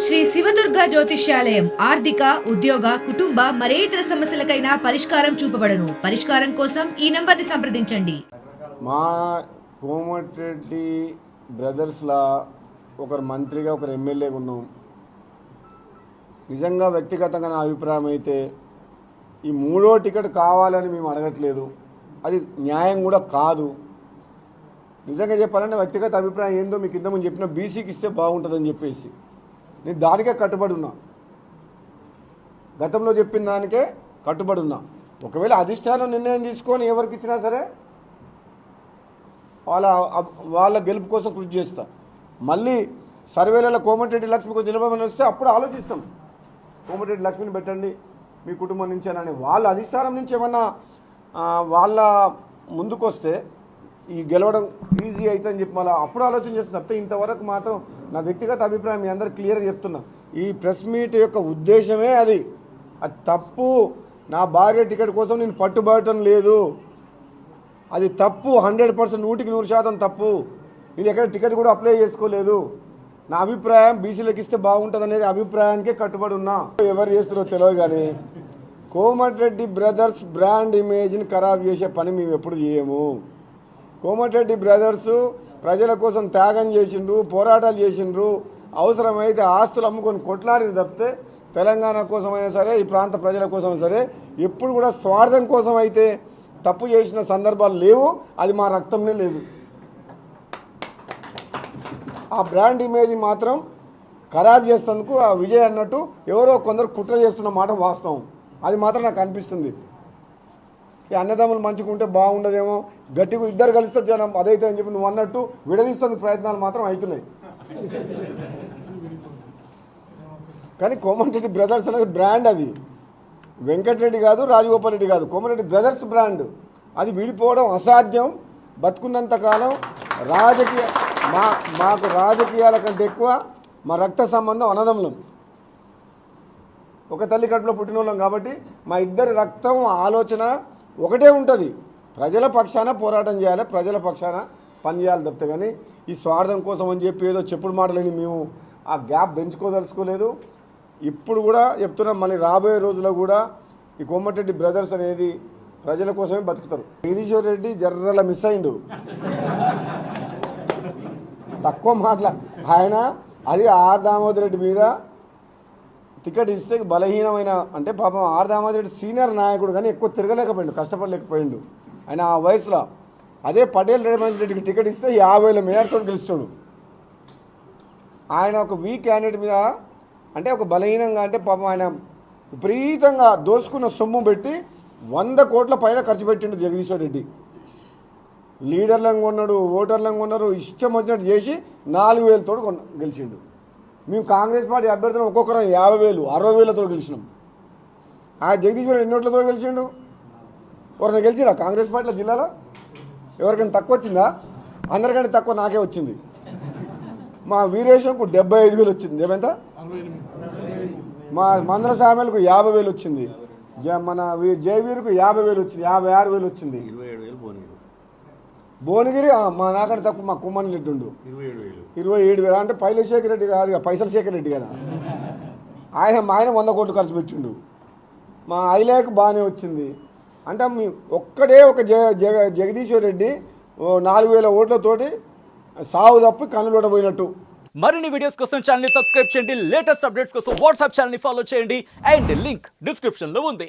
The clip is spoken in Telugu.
శ్రీ శివదుర్గ జ్యోతిష్యాలయం ఆర్థిక ఉద్యోగ కుటుంబ మరే ఇతర సమస్యలకైనా పరిష్కారం చూపబడను. పరిష్కారం కోసం ఈ నంబర్ని సంప్రదించండి. మా కోమటిరెడ్డి బ్రదర్స్లా ఒకరు మంత్రిగా ఒకరు ఎమ్మెల్యేగా ఉన్నాం. నిజంగా వ్యక్తిగతంగా నా అభిప్రాయం అయితే ఈ మూడో టికెట్ కావాలని మేము అడగట్లేదు, అది న్యాయం కూడా కాదు. నిజంగా చెప్పాలంటే వ్యక్తిగత అభిప్రాయం ఏందో మీకు ఇంతకుముందు చెప్పిన బీసీకి ఇస్తే బాగుంటుందని చెప్పేసి నేను దానికే కట్టుబడి ఉన్నా. గతంలో చెప్పిన దానికే కట్టుబడి ఉన్నా. ఒకవేళ అధిష్టానం నిర్ణయం తీసుకొని ఎవరికి ఇచ్చినా సరే వాళ్ళ గెలుపు కోసం కృషి చేస్తా. మళ్ళీ సర్వేలలో కోమటిరెడ్డి లక్ష్మి కొంచెం నిలబడి వస్తే అప్పుడు ఆలోచిస్తాం, కోమటిరెడ్డి లక్ష్మిని పెట్టండి మీ కుటుంబం నుంచి అని. వాళ్ళ అధిష్టానం నుంచి ఏమన్నా వాళ్ళ ముందుకు వస్తే ఈ గెలవడం ఈజీ అవుతుందని చెప్పి మళ్ళీ అప్పుడు ఆలోచన చేస్తున్నా. తప్పితే ఇంతవరకు మాత్రం నా వ్యక్తిగత అభిప్రాయం మీ అందరూ క్లియర్గా చెప్తున్నా. ఈ ప్రెస్ మీట్ యొక్క ఉద్దేశమే అది తప్పు. నా భార్య టికెట్ కోసం నేను పట్టుబడటం లేదు, అది తప్పు. 100% 100% తప్పు. నేను ఎక్కడ టికెట్ కూడా అప్లై చేసుకోలేదు. నా అభిప్రాయం బీసీలకు ఇస్తే బాగుంటుంది అనేది అభిప్రాయానికే కట్టుబడి ఉన్నా. ఎవరు చేస్తారో తెలియదు కానీ కోమటిరెడ్డి బ్రదర్స్ బ్రాండ్ ఇమేజ్ని ఖరాబ్ చేసే పని మేము ఎప్పుడు చేయము. కోమటిరెడ్డి బ్రదర్సు ప్రజల కోసం త్యాగం చేసిండ్రు, పోరాటాలు చేసిండ్రు, అవసరమైతే ఆస్తులు అమ్ముకొని కొట్లాడిన తప్పితే తెలంగాణ కోసమైనా సరే ఈ ప్రాంత ప్రజల కోసం సరే ఎప్పుడు కూడా స్వార్థం కోసం అయితే తప్పు చేసిన సందర్భాలు లేవు. అది మా రక్తంలో లేదు. ఆ బ్రాండ్ ఇమేజ్ మాత్రం ఖరాబ్ చేసేందుకు ఆ విజయ్ అన్నట్టు ఎవరో కొందరు కుట్ర చేస్తున్న మాట వాస్తవం. అది మాత్రం నాకు అనిపిస్తుంది. ఈ అన్నదమ్ములు మంచిగా ఉంటే బాగుండదేమో, గట్టిగా ఇద్దరు కలిస్తే జనం అదైతే అని చెప్పి నువ్వు అన్నట్టు విడదీస్తున్న ప్రయత్నాలు మాత్రం అవుతున్నాయి. కానీ కోమటిరెడ్డి బ్రదర్స్ అనేది బ్రాండ్, అది వెంకటరెడ్డి కాదు, రాజగోపాల్ రెడ్డి కాదు, కోమటిరెడ్డి బ్రదర్స్ బ్రాండ్. అది విడిపోవడం అసాధ్యం. బతుకున్నంత కాలం మాకు రాజకీయాల కంటే ఎక్కువ మా రక్త సంబంధం అన్నదమ్ములం. ఒక తల్లి కడుపులో పుట్టిన వాళ్ళం కాబట్టి మా ఇద్దరి రక్తం ఆలోచన ఒకటే ఉంటుంది. ప్రజల పక్షాన పోరాటం చేయాలి, ప్రజల పక్షాన పనిచేయాలి తప్పితే కానీ ఈ స్వార్థం కోసం అని చెప్పి ఏదో చెప్పుడు మాటలని మేము ఆ గ్యాప్ పెంచుకోదలుచుకోలేదు. ఇప్పుడు కూడా చెప్తున్నాం, మళ్ళీ రాబోయే రోజుల్లో కూడా ఈ కోమటిరెడ్డి బ్రదర్స్ అనేది ప్రజల కోసమే బతుకుతారు. జగదీశ్వర్ రెడ్డి జర్రల మిస్ అయిండు, తక్కువ ఆయన అది ఆర్ దామోదర్ రెడ్డి మీద టికెట్ ఇస్తే బలహీనమైన అంటే పాపం ఆర్ దామోదర్ రెడ్డి సీనియర్ నాయకుడు కానీ ఎక్కువ తిరగలేకపోయిండు, కష్టపడలేకపోయిండు ఆయన ఆ వయసులో. అదే పటేల్ రెడ్డికి టికెట్ ఇస్తే 50,000 మేయర్తో గెలుస్తాడు. ఆయన ఒక వీక్ క్యాండిడేట్ మీద అంటే ఒక బలహీనంగా అంటే పాపం ఆయన విపరీతంగా దోసుకున్న సొమ్ము పెట్టి 100 కోట్ల పైన ఖర్చు పెట్టిండు జగదీశ్వర్ రెడ్డి. లీడర్లను కొన్నాడు, ఓటర్లను కొన్నారు, ఇష్టం వచ్చినట్టు చేసి 4,000 తోడు గెలిచిండు. మేము కాంగ్రెస్ పార్టీ అభ్యర్థులను ఒక్కొక్కరు 50,000 60,000తో గెలిచినాం. ఆ జగదీశ్వర్ ఎన్ని ఓట్లతో గెలిచిండు? ఎవరైనా గెలిచిరా కాంగ్రెస్ పార్టీలో జిల్లాలో? ఎవరికైనా తక్కువ వచ్చిందా? అందరికంటే తక్కువ నాకే వచ్చింది. మా వీరేశంకు 75,000 వచ్చింది. ఏమెంత? మా మందల సామెలకు 50,000 వచ్చింది. మన జయవీరుకు 50,000 వచ్చింది. 56,000 వచ్చింది. భువనగిరి మా నాకంటే తక్కువ మా కుమ్మని రెడ్డి ఉండు 27,000. అంటే పైలశేఖర్ రెడ్డి కాదు, పైసల శేఖర్ రెడ్డి కదా, ఆయన 100 కోట్లు ఖర్చు పెట్టిండు. మా ఐలేకు బాగానే వచ్చింది. అంటే ఒక్కడే ఒక జగదీశ్వర్ రెడ్డి 4,000 ఓట్లతోటి సాగు తప్పి కన్నులోడబోయినట్టు. మరిన్ని వీడియోస్ కోసం ఛానల్ ని సబ్స్క్రైబ్ చేయండి. లేటెస్ట్ అప్డేట్స్ కోసం వాట్సాప్ ఛానల్ ని ఫాలో చేయండి. అండ్ లింక్ డిస్క్రిప్షన్ లో ఉంది.